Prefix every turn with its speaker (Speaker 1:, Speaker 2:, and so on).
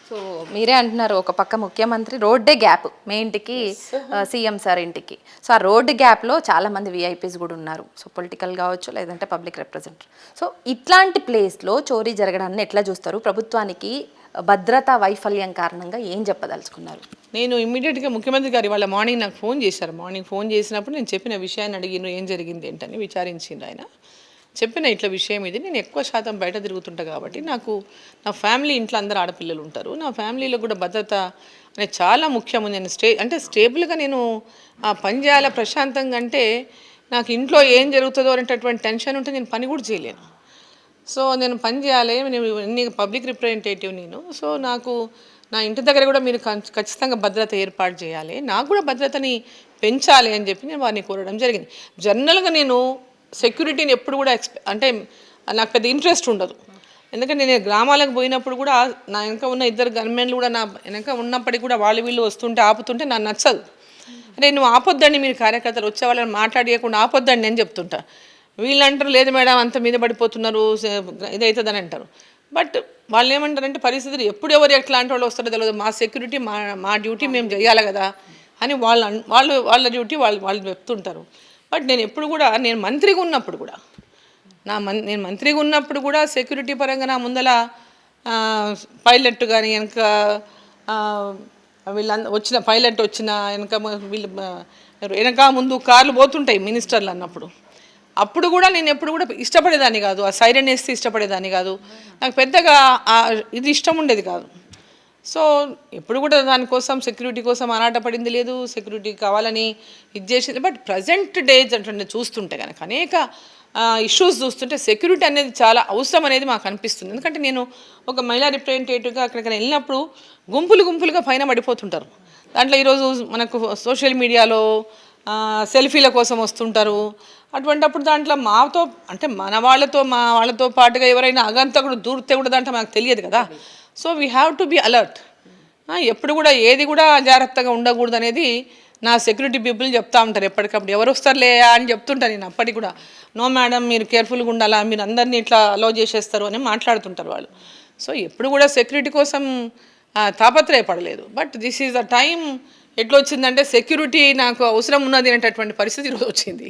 Speaker 1: So మీరే అంటున్నారు ఒక పక్క ముఖ్యమంత్రి రోడ్డే గ్యాప్ మీ ఇంటికి సీఎం సార్ ఇంటికి. సో ఆ రోడ్డు గ్యాప్లో చాలామంది విఐపీస్ కూడా ఉన్నారు. సో పొలిటికల్ కావచ్చు లేదంటే పబ్లిక్ రిప్రజెంటేటివ్. సో ఇట్లాంటి ప్లేస్లో చోరీ జరగడాన్ని ఎట్లా చూస్తారు? ప్రభుత్వానికి భద్రతా వైఫల్యం కారణంగా ఏం చెప్పదలుచుకున్నారు?
Speaker 2: నేను ఇమ్మీడియట్గా ముఖ్యమంత్రి గారు వాళ్ళ మార్నింగ్ నాకు ఫోన్ చేశారు. మార్నింగ్ ఫోన్ చేసినప్పుడు నేను చెప్పిన విషయాన్ని అడిగిన ఏం జరిగింది ఏంటని విచారించింది ఆయన. చెప్పిన ఇట్లా విషయం ఇది, నేను ఎక్కువ శాతం బయట తిరుగుతుంటా కాబట్టి నాకు నా ఫ్యామిలీ ఇంట్లో అందరూ ఆడపిల్లలు ఉంటారు, నా ఫ్యామిలీలో కూడా భద్రత అనేది చాలా ముఖ్యము. నేను స్టేబుల్గా నేను పని చేయాలి ప్రశాంతంగా అంటే నాకు ఇంట్లో ఏం జరుగుతుందో అనేటటువంటి టెన్షన్ ఉంటే నేను పని కూడా చేయలేను. సో నేను పని చేయాలి, నేను పబ్లిక్ రిప్రజెంటేటివ్ నేను. సో నాకు నా ఇంటి దగ్గర కూడా మీరు ఖచ్చితంగా భద్రత ఏర్పాటు చేయాలి, నాకు కూడా భద్రతని పెంచాలి అని చెప్పి నేను వారిని కోరడం జరిగింది. జనరల్గా నేను సెక్యూరిటీని ఎప్పుడు కూడా అంటే నాకు పెద్ద ఇంట్రెస్ట్ ఉండదు. ఎందుకంటే నేను గ్రామాలకు పోయినప్పుడు కూడా నా వెనక ఉన్న ఇద్దరు గన్మెన్లు కూడా నా వెనక ఉన్నప్పటికీ కూడా వీళ్ళు వస్తుంటే ఆపుతుంటే నాకు నచ్చదు. అంటే నువ్వు ఆపొద్దండి, మీరు కార్యకర్తలు వచ్చే వాళ్ళని మాట్లాడియకుండా ఆపొద్దండి అని చెప్తుంటా. వీళ్ళు అంటారు లేదు మేడం అంత మీద పడిపోతున్నారు ఇదవుతుందని అంటారు. బట్ వాళ్ళు ఏమంటారంటే పరిస్థితులు ఎప్పుడు ఎవరు ఎట్లాంటి వాళ్ళు వస్తారో తెలియదు, మా సెక్యూరిటీ మా డ్యూటీ మేము చేయాలి కదా అని వాళ్ళ డ్యూటీ వాళ్ళు చెప్తుంటారు. బట్ నేను ఎప్పుడు కూడా నేను మంత్రిగా ఉన్నప్పుడు కూడా నేను మంత్రిగా ఉన్నప్పుడు కూడా సెక్యూరిటీ పరంగా నా ముందల పైలట్ కానీ వెనక వచ్చిన పైలట్ వచ్చిన వెనక ముందు కార్లు పోతుంటాయి మినిస్టర్లు అన్నప్పుడు, అప్పుడు కూడా నేను ఎప్పుడు కూడా ఇష్టపడేదాన్ని కాదు, ఆ సైరన్ వేస్తే ఇష్టపడేదాన్ని కాదు, నాకు పెద్దగా ఇది ఇష్టం ఉండేది కాదు. సో ఎప్పుడు కూడా దానికోసం సెక్యూరిటీ కోసం ఆరాటపడింది లేదు, సెక్యూరిటీ కావాలని ఇది చేసింది. బట్ ప్రజెంట్ డేస్ అంటే చూస్తుంటే కనుక అనేక ఇష్యూస్ చూస్తుంటే సెక్యూరిటీ అనేది చాలా అవసరం అనేది మాకు అనిపిస్తుంది. ఎందుకంటే నేను ఒక మహిళా రిప్రజెంటేటివ్గా అక్కడికి వెళ్ళినప్పుడు గుంపులుగా పైన పడిపోతుంటారు. దాంట్లో ఈరోజు మనకు సోషల్ మీడియాలో సెల్ఫీల కోసం వస్తుంటారు. అటువంటిప్పుడు దాంట్లో మాతో అంటే మా వాళ్ళతో పాటుగా ఎవరైనా అగంతకుడు దూరితే కూడా దాంట్లో మనకు తెలియదు కదా. So we have to be alert. ఎప్పుడు కూడా ఏది కూడా జాగ్రత్తగా ఉండకూడదు అనేది నా సెక్యూరిటీ పీపుల్ చెప్తా ఉంటారు ఎప్పటికప్పుడు. ఎవరు వస్తారులే అని చెప్తుంటాను నేను అప్పటికి కూడా. నో మేడం మీరు కేర్ఫుల్గా ఉండాలా, మీరు అందరినీ ఇట్లా అలో చేసేస్తారు అని మాట్లాడుతుంటారు వాళ్ళు. సో ఎప్పుడు కూడా సెక్యూరిటీ కోసం తాపత్రయపడలేదు. But this is the time ఎట్లా వచ్చిందంటే సెక్యూరిటీ నాకు అవసరం ఉన్నది అనేటటువంటి పరిస్థితి ఈరోజు వచ్చింది.